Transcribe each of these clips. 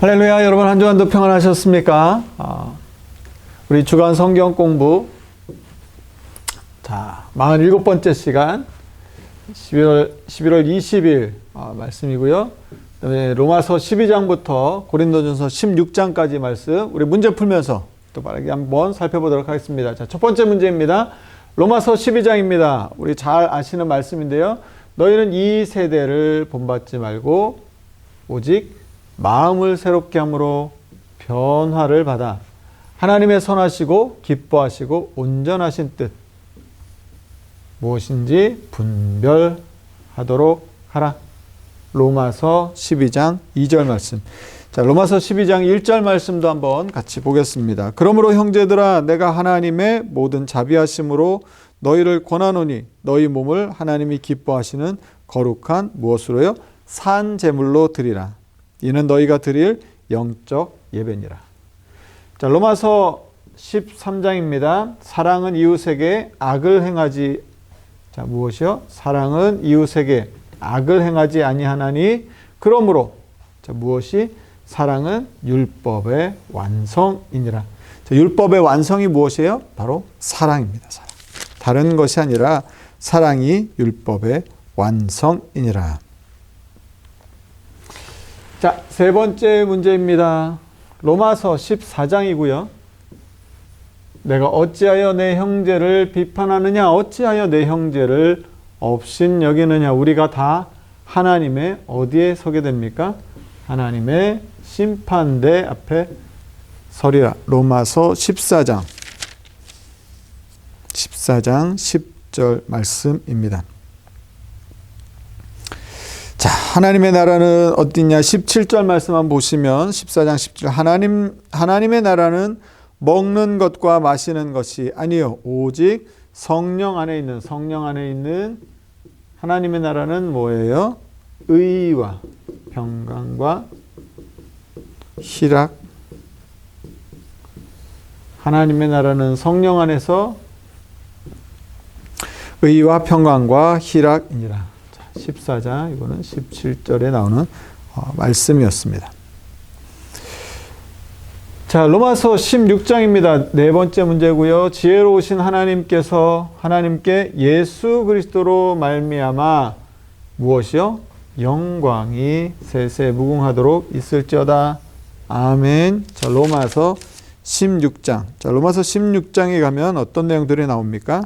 할렐루야. 여러분 한 주간도 평안하셨습니까? 우리 주간 성경 공부 47번째 시간 11월 20일 말씀이고요. 그다음에 로마서 12장부터 고린도전서 16장까지 말씀 우리 문제 풀면서 또 빠르게 한번 살펴보도록 하겠습니다. 자, 첫 번째 문제입니다. 로마서 12장입니다. 우리 잘 아시는 말씀인데요. 너희는 이 세대를 본받지 말고 오직 마음을 새롭게 함으로 변화를 받아 하나님의 선하시고 기뻐하시고 온전하신 뜻 무엇인지 분별하도록 하라. 로마서 12장 2절 말씀. 자, 로마서 12장 1절 말씀도 한번 같이 보겠습니다. 그러므로 형제들아 내가 하나님의 모든 자비하심으로 너희를 권하노니 너희 몸을 하나님이 기뻐하시는 거룩한 무엇으로요? 산 제물로 드리라. 이는 너희가 드릴 영적 예배니라. 자, 로마서 13장입니다. 사랑은 이웃에게 악을 행하지 무엇이요? 사랑은 이웃에게 악을 행하지 아니하나니 그러므로 무엇이? 사랑은 율법의 완성이니라. 자, 율법의 완성이 무엇이에요? 바로 사랑입니다. 사랑. 다른 것이 아니라 사랑이 율법의 완성이니라. 자, 세 번째 문제입니다. 로마서 14장이고요. 내가 어찌하여 내 형제를 비판하느냐? 어찌하여 내 형제를 업신 여기느냐? 우리가 다 하나님의 어디에 서게 됩니까? 하나님의 심판대 앞에 서리라. 로마서 14장 10절 말씀입니다. 자, 하나님의 나라는 어디냐? 17절 말씀만 보시면 14장 17절 하나님의 나라는 먹는 것과 마시는 것이 아니요 오직 성령 안에 있는 하나님의 나라는 뭐예요? 의와 평강과 희락. 하나님의 나라는 성령 안에서 의와 평강과 희락이니라. 14장 이거는 17절에 나오는 말씀이었습니다. 자, 로마서 16장입니다. 네 번째 문제고요. 지혜로우신 하나님께 예수 그리스도로 말미암아 무엇이요? 영광이 세세 무궁하도록 있을지어다. 아멘. 자, 로마서 16장. 자, 로마서 16장에 가면 어떤 내용들이 나옵니까?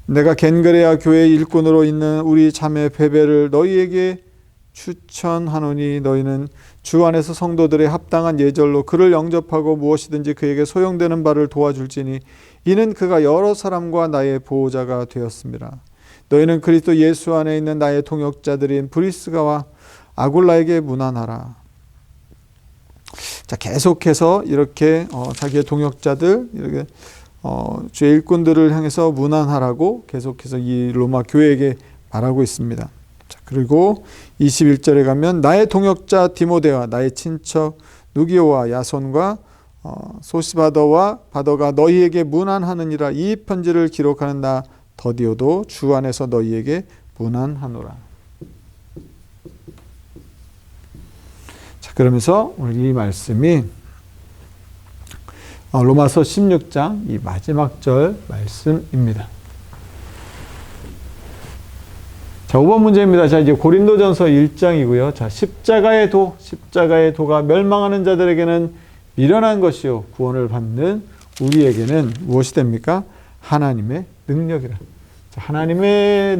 내가 겐그레아 교회 일꾼으로 있는 우리 자매 베베를 너희에게 추천하노니 너희는 주 안에서 성도들의 합당한 예절로 그를 영접하고 무엇이든지 그에게 소용되는 바를 도와줄지니 이는 그가 여러 사람과 나의 보호자가 되었습니다. 너희는 그리스도 예수 안에 있는 나의 동역자들인 브리스가와 아굴라에게 문안하라. 자, 계속해서 이렇게 자기의 동역자들 이렇게 주의 일꾼들을 향해서 문안하라고 계속해서 이 로마 교회에게 말하고 있습니다. 자, 그리고 21절에 가면 나의 동역자 디모데와 나의 친척 누기오와 야손과 소시바더와 바더가 너희에게 문안하느니라. 이 편지를 기록하는 나 더디오도 주 안에서 너희에게 문안하노라. 자, 그러면서 오늘 이 말씀이 로마서 16장 이 마지막 절 말씀입니다. 자, 5번 문제입니다. 자, 이제 고린도전서 1장이고요. 자, 십자가의 도가 멸망하는 자들에게는 미련한 것이요 구원을 받는 우리에게는 무엇이 됩니까? 하나님의 능력이라. 자, 하나님의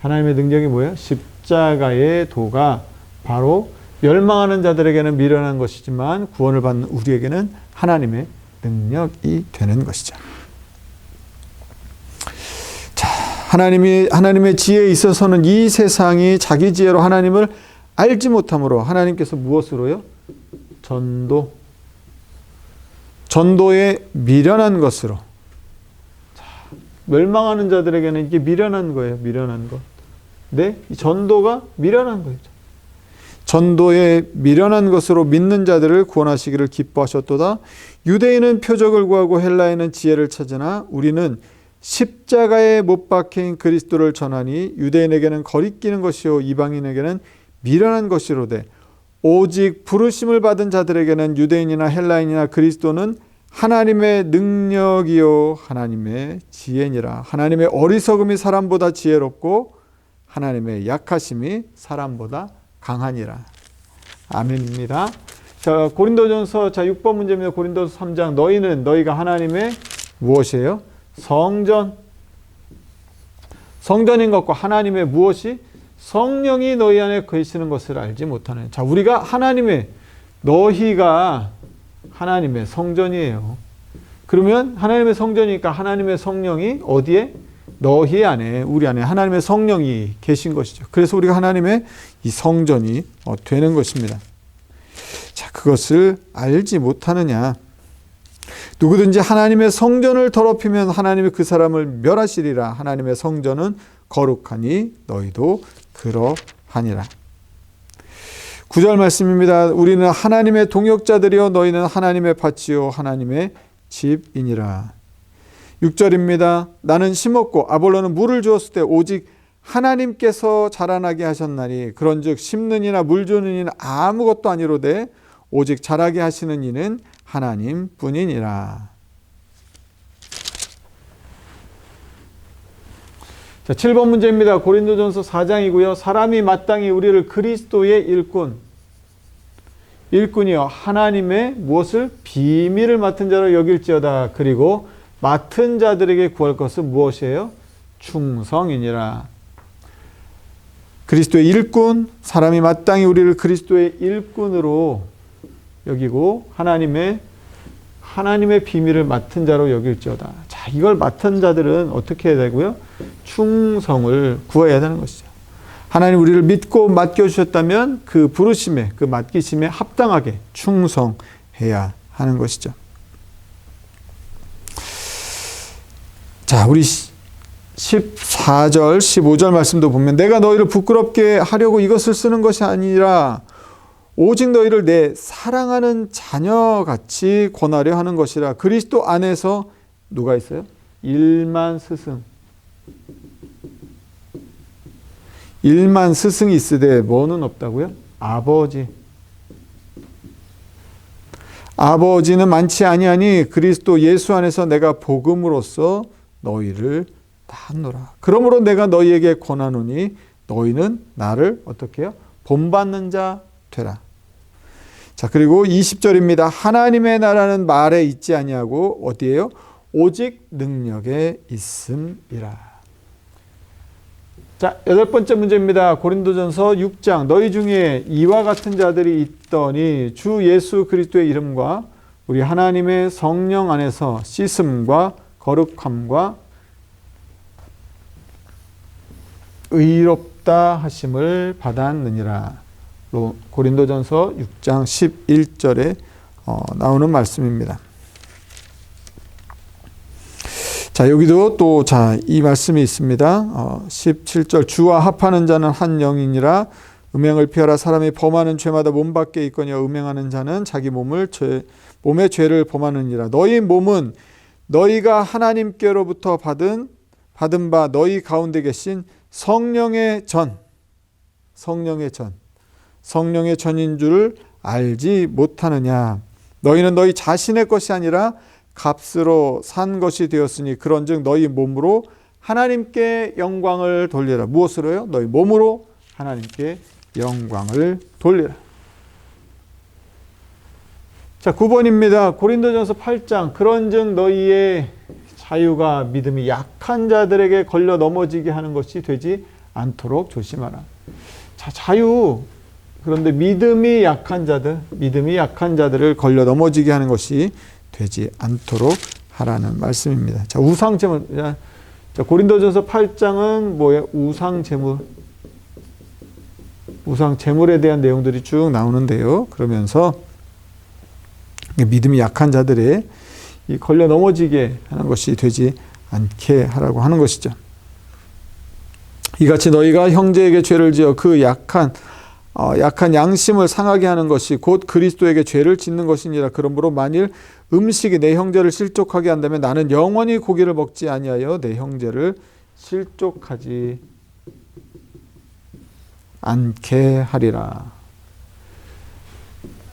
능력이 뭐예요? 십자가의 도가 바로 멸망하는 자들에게는 미련한 것이지만 구원을 받는 우리에게는 하나님의 능력이 되는 것이죠. 자, 하나님의 지혜에 있어서는 이 세상이 자기 지혜로 하나님을 알지 못함으로 하나님께서 무엇으로요? 전도에 미련한 것으로. 자, 멸망하는 자들에게는 이게 미련한 거예요. 미련한 것. 네, 이 전도가 미련한 거죠. 전도에 미련한 것으로 믿는 자들을 구원하시기를 기뻐하셨도다. 유대인은 표적을 구하고 헬라인은 지혜를 찾으나 우리는 십자가에 못 박힌 그리스도를 전하니 유대인에게는 거리끼는 것이요 이방인에게는 미련한 것이로되 오직 부르심을 받은 자들에게는 유대인이나 헬라인이나 그리스도는 하나님의 능력이요 하나님의 지혜니라. 하나님의 어리석음이 사람보다 지혜롭고 하나님의 약하심이 사람보다 강하니라. 아멘입니다. 자, 고린도전서 6번 문제입니다. 고린도서 3장 너희가 하나님의 무엇이에요? 성전인 것과 하나님의 무엇이? 성령이 너희 안에 계시는 것을 알지 못하는. 자, 우리가 너희가 하나님의 성전이에요. 그러면 하나님의 성전이니까 하나님의 성령이 어디에? 너희 안에, 우리 안에 하나님의 성령이 계신 것이죠. 그래서 우리가 하나님의 이 성전이 되는 것입니다. 자, 그것을 알지 못하느냐. 누구든지 하나님의 성전을 더럽히면 하나님이 그 사람을 멸하시리라. 하나님의 성전은 거룩하니 너희도 그러하니라. 9절 말씀입니다. 우리는 하나님의 동역자들이요 너희는 하나님의 밭이요 하나님의 집이니라. 6절입니다. 나는 심었고 아볼로는 물을 주었을 때 오직 하나님께서 자라나게 하셨나니 그런즉 심는 이나 물 주는 이는 아무것도 아니로되 오직 자라게 하시는 이는 하나님뿐이니라. 자, 7번 문제입니다. 고린도전서 4장이고요. 사람이 마땅히 우리를 그리스도의 일꾼이요 하나님의 무엇을? 비밀을 맡은 자로 여길지어다. 그리고 맡은 자들에게 구할 것은 무엇이에요? 충성이니라. 그리스도의 일꾼, 사람이 마땅히 우리를 그리스도의 일꾼으로 여기고 하나님의 비밀을 맡은 자로 여길지어다. 자, 이걸 맡은 자들은 어떻게 해야 되고요? 충성을 구해야 되는 것이죠. 하나님 우리를 믿고 맡겨주셨다면 그 부르심에, 그 맡기심에 합당하게 충성해야 하는 것이죠. 자, 우리 14절, 15절 말씀도 보면 내가 너희를 부끄럽게 하려고 이것을 쓰는 것이 아니라 오직 너희를 내 사랑하는 자녀같이 권하려 하는 것이라. 그리스도 안에서 누가 있어요? 일만 스승이 있으되 뭐는 없다고요? 아버지는 많지 아니하니 그리스도 예수 안에서 내가 복음으로써 너희를 낳노라. 그러므로 내가 너희에게 권하노니 너희는 나를 어떻게 해요? 본받는 자 되라. 자, 그리고 20절입니다. 하나님의 나라는 말에 있지 아니하고 어디에요? 오직 능력에 있음이라. 자, 8번째 문제입니다. 고린도전서 6장 너희 중에 이와 같은 자들이 있더니 주 예수 그리스도의 이름과 우리 하나님의 성령 안에서 씻음과 거룩함과 의롭다 하심을 받았느니라. 고린도전서 6장 11절에 나오는 말씀입니다. 자, 여기도 또 이 말씀이 있습니다. 17절 주와 합하는 자는 한 영이니라. 음행을 피하라. 사람이 범하는 죄마다 몸 밖에 있거니와 음행하는 자는 자기 몸의 죄를 범하느니라. 너희 몸은 너희가 하나님께로부터 받은 바 너희 가운데 계신 성령의 전인 줄 알지 못하느냐. 너희는 너희 자신의 것이 아니라 값으로 산 것이 되었으니 그런즉 너희 몸으로 하나님께 영광을 돌리라. 무엇으로요? 너희 몸으로 하나님께 영광을 돌리라. 자, 9번입니다. 고린도전서 8장 그런즉 너희의 자유가 믿음이 약한 자들에게 걸려 넘어지게 하는 것이 되지 않도록 조심하라. 자, 자유. 그런데 믿음이 약한 자들을 걸려 넘어지게 하는 것이 되지 않도록 하라는 말씀입니다. 자, 우상제물. 자, 고린도전서 8장은 뭐예요? 우상제물에 대한 내용들이 쭉 나오는데요. 그러면서 믿음이 약한 자들의 걸려 넘어지게 하는 것이 되지 않게 하라고 하는 것이죠. 이같이 너희가 형제에게 죄를 지어 그 약한 양심을 상하게 하는 것이 곧 그리스도에게 죄를 짓는 것이니라. 그러므로 만일 음식이 내 형제를 실족하게 한다면 나는 영원히 고기를 먹지 아니하여 내 형제를 실족하지 않게 하리라.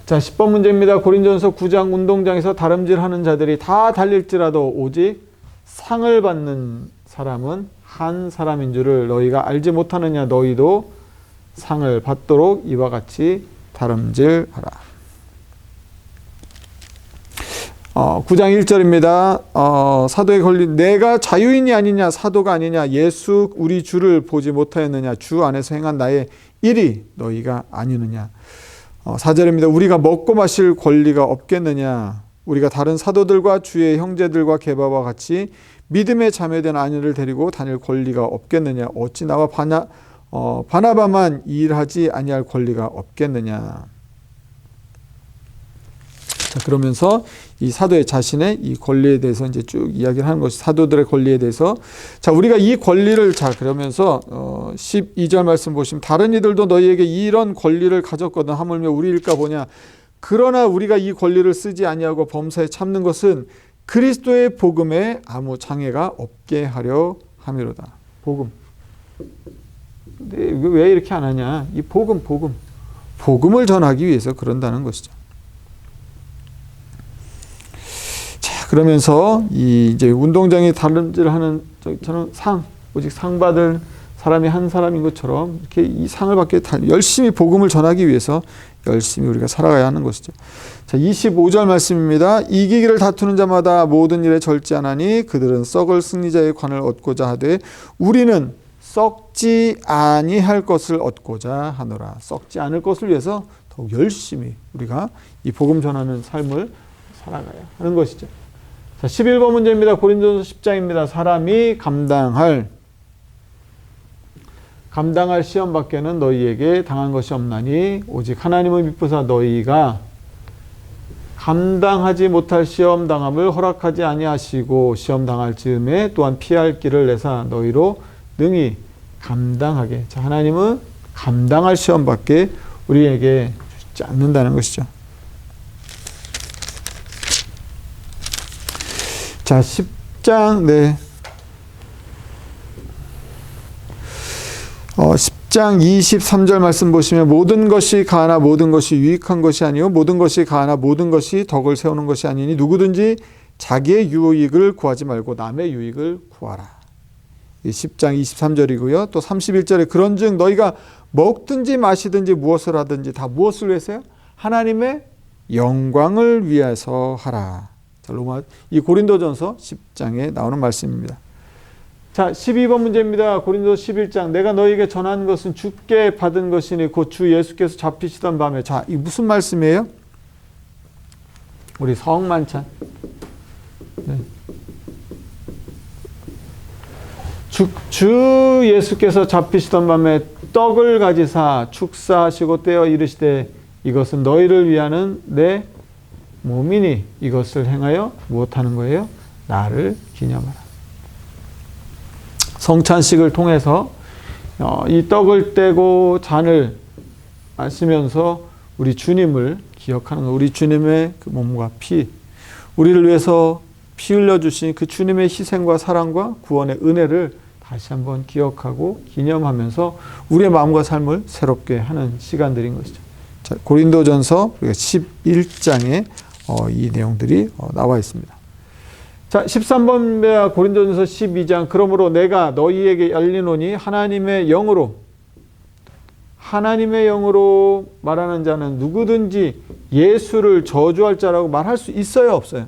자, 10번 문제입니다. 고린도전서 9장 운동장에서 다름질하는 자들이 다 달릴지라도 오직 상을 받는 사람은 한 사람인 줄을 너희가 알지 못하느냐. 너희도 상을 받도록 이와 같이 다름질하라. 9장 1절입니다. 사도의 권리, 내가 자유인이 아니냐, 사도가 아니냐, 예수 우리 주를 보지 못하였느냐, 주 안에서 행한 나의 일이 너희가 아니느냐. 4절입니다. 우리가 먹고 마실 권리가 없겠느냐, 우리가 다른 사도들과 주의 형제들과 게바와 같이 믿음에 자매된 아내를 데리고 다닐 권리가 없겠느냐, 어찌 나와 바나바만 일하지 아니할 권리가 없겠느냐. 자, 그러면서 이 사도의 자신의 이 권리에 대해서 이제 쭉 이야기를 하는 것이 사도들의 권리에 대해서. 자, 우리가 이 권리를, 자, 그러면서 12절 말씀 보시면 다른 이들도 너희에게 이런 권리를 가졌거든 하물며 우리일까 보냐. 그러나 우리가 이 권리를 쓰지 아니하고 범사에 참는 것은 그리스도의 복음에 아무 장애가 없게 하려 함이로다. 복음. 근데 왜 이렇게 안 하냐? 이 복음을 전하기 위해서 그런다는 것이죠. 그러면서 이제 운동장에 다름질하는 저는 오직 상 받을 사람이 한 사람인 것처럼 이렇게 이 상을 받기 열심히 복음을 전하기 위해서 열심히 우리가 살아가야 하는 것이죠. 자, 25절 말씀입니다. 이기기를 다투는 자마다 모든 일에 절제하나니 그들은 썩을 승리자의 관을 얻고자 하되 우리는 썩지 아니할 것을 얻고자 하노라. 썩지 않을 것을 위해서 더욱 열심히 우리가 이 복음 전하는 삶을 살아가야 하는 것이죠. 자, 11번 문제입니다. 고린도전서 10장입니다. 사람이 감당할 시험 밖에는 너희에게 당한 것이 없나니 오직 하나님을 믿고사 너희가 감당하지 못할 시험 당함을 허락하지 아니하시고 시험 당할 즈음에 또한 피할 길을 내사 너희로 능히 감당하게. 자, 하나님은 감당할 시험 밖에 우리에게 주지 않는다는 것이죠. 자, 10장, 네. 10장 23절 말씀 보시면 모든 것이 가하나 모든 것이 유익한 것이 아니요 모든 것이 가하나 모든 것이 덕을 세우는 것이 아니니 누구든지 자기의 유익을 구하지 말고 남의 유익을 구하라. 10장 23절이고요. 또 31절에 그런즉 너희가 먹든지 마시든지 무엇을 하든지 다 무엇을 위해서요? 하나님의 영광을 위해서 하라. 이 고린도전서 10장에 나오는 말씀입니다. 자, 12번 문제입니다. 고린도서 11장 내가 너희에게 전한 것은 주께 받은 것이니 곧 주 예수께서 잡히시던 밤에. 자, 이 무슨 말씀이에요? 우리 성만찬. 네. 주 예수께서 잡히시던 밤에 떡을 가지사 축사하시고 떼어 이르시되 이것은 너희를 위하는 내 몸이니 이것을 행하여 무엇하는 거예요? 나를 기념하라. 성찬식을 통해서 이 떡을 떼고 잔을 마시면서 우리 주님을 기억하는 거. 우리 주님의 그 몸과 피, 우리를 위해서 피 흘려주신 그 주님의 희생과 사랑과 구원의 은혜를 다시 한번 기억하고 기념하면서 우리의 마음과 삶을 새롭게 하는 시간들인 것이죠. 자, 고린도전서 11장에 이 내용들이 나와 있습니다. 자, 13번 고린도전서 12장 그러므로 내가 너희에게 알리노니 하나님의 영으로 말하는 자는 누구든지 예수를 저주할 자라고 말할 수 있어요, 없어요?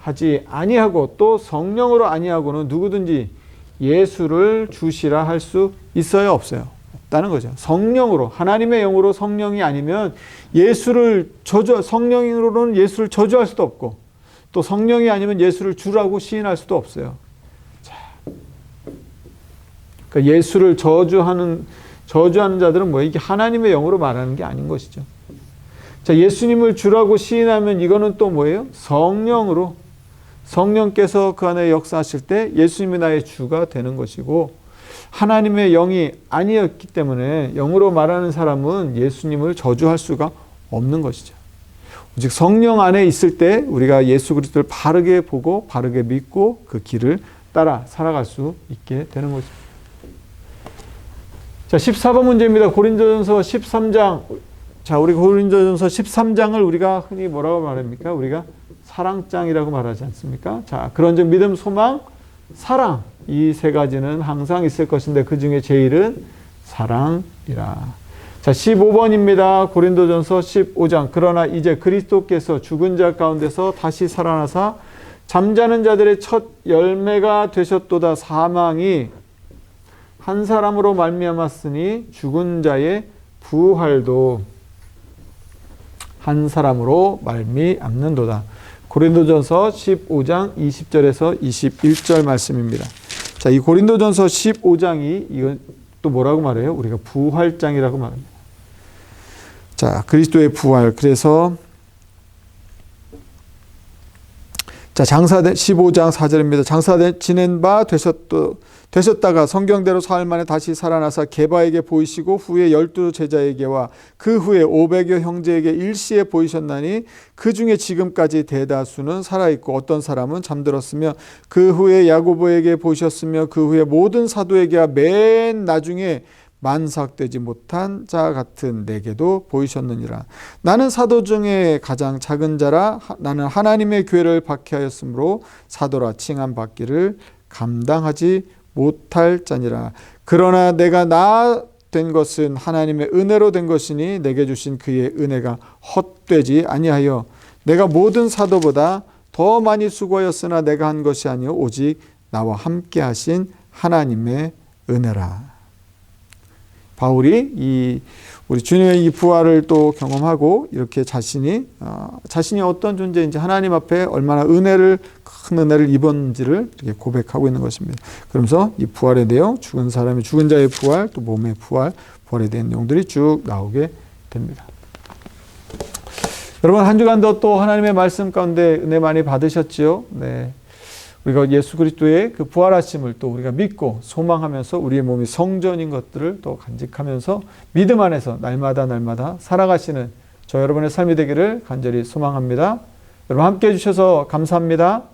하지 아니하고 또 성령으로 아니하고는 누구든지 예수를 주시라 할 수 있어요, 없어요? 없다는 거죠. 성령으로, 하나님의 영으로 성령이 아니면 성령으로는 예수를 저주할 수도 없고 또 성령이 아니면 예수를 주라고 시인할 수도 없어요. 자, 그러니까 예수를 저주하는 자들은 뭐예요? 이게 하나님의 영으로 말하는 게 아닌 것이죠. 자, 예수님을 주라고 시인하면 이거는 또 뭐예요? 성령으로, 성령께서 그 안에 역사하실 때 예수님이 나의 주가 되는 것이고 하나님의 영이 아니었기 때문에 영으로 말하는 사람은 예수님을 저주할 수가 없는 것이죠. 오직 성령 안에 있을 때 우리가 예수 그리스도를 바르게 보고 바르게 믿고 그 길을 따라 살아갈 수 있게 되는 것입니다. 자, 14번 문제입니다. 고린도전서 13장 자, 우리 고린도전서 13장을 우리가 흔히 뭐라고 말합니까? 우리가 사랑장이라고 말하지 않습니까? 자, 그런즉 믿음, 소망, 사랑, 이 세 가지는 항상 있을 것인데 그 중에 제일은 사랑이라. 자, 15번입니다. 고린도전서 15장. 그러나 이제 그리스도께서 죽은 자 가운데서 다시 살아나사 잠자는 자들의 첫 열매가 되셨도다. 사망이 한 사람으로 말미암았으니 죽은 자의 부활도 한 사람으로 말미암는도다. 고린도전서 15장 20절에서 21절 말씀입니다. 자, 이 고린도전서 15장이 이건 또 뭐라고 말해요? 우리가 부활장이라고 말합니다. 자, 그리스도의 부활. 그래서 자, 장사된 15장 4절입니다. 장사 지낸 바 되셨다가 성경대로 사흘 만에 다시 살아나사 게바에게 보이시고 후에 12 제자에게와 그 후에 500여 형제에게 일시에 보이셨나니 그 중에 지금까지 대다수는 살아있고 어떤 사람은 잠들었으며 그 후에 야고보에게 보이셨으며 그 후에 모든 사도에게와 맨 나중에 만삭되지 못한 자 같은 내게도 보이셨느니라. 나는 사도 중에 가장 작은 자라. 나는 하나님의 교회를 박해하였으므로 사도라 칭함 받기를 감당하지 못할 자니라. 그러나 내가 나 된 것은 하나님의 은혜로 된 것이니 내게 주신 그의 은혜가 헛되지 아니하여 내가 모든 사도보다 더 많이 수고하였으나 내가 한 것이 아니요 오직 나와 함께 하신 하나님의 은혜라. 바울이 우리 주님의 이 부활을 또 경험하고 이렇게 자신이 어떤 존재인지 하나님 앞에 얼마나 큰 은혜를 입었는지를 이렇게 고백하고 있는 것입니다. 그러면서 이 부활의 내용, 죽은 자의 부활, 또 몸의 부활에 대한 내용들이 쭉 나오게 됩니다. 여러분 한 주간도 또 하나님의 말씀 가운데 은혜 많이 받으셨지요? 네. 우리가 예수 그리스도의 그 부활하심을 또 우리가 믿고 소망하면서 우리의 몸이 성전인 것들을 또 간직하면서 믿음 안에서 날마다 살아가시는 저 여러분의 삶이 되기를 간절히 소망합니다. 여러분 함께 해주셔서 감사합니다.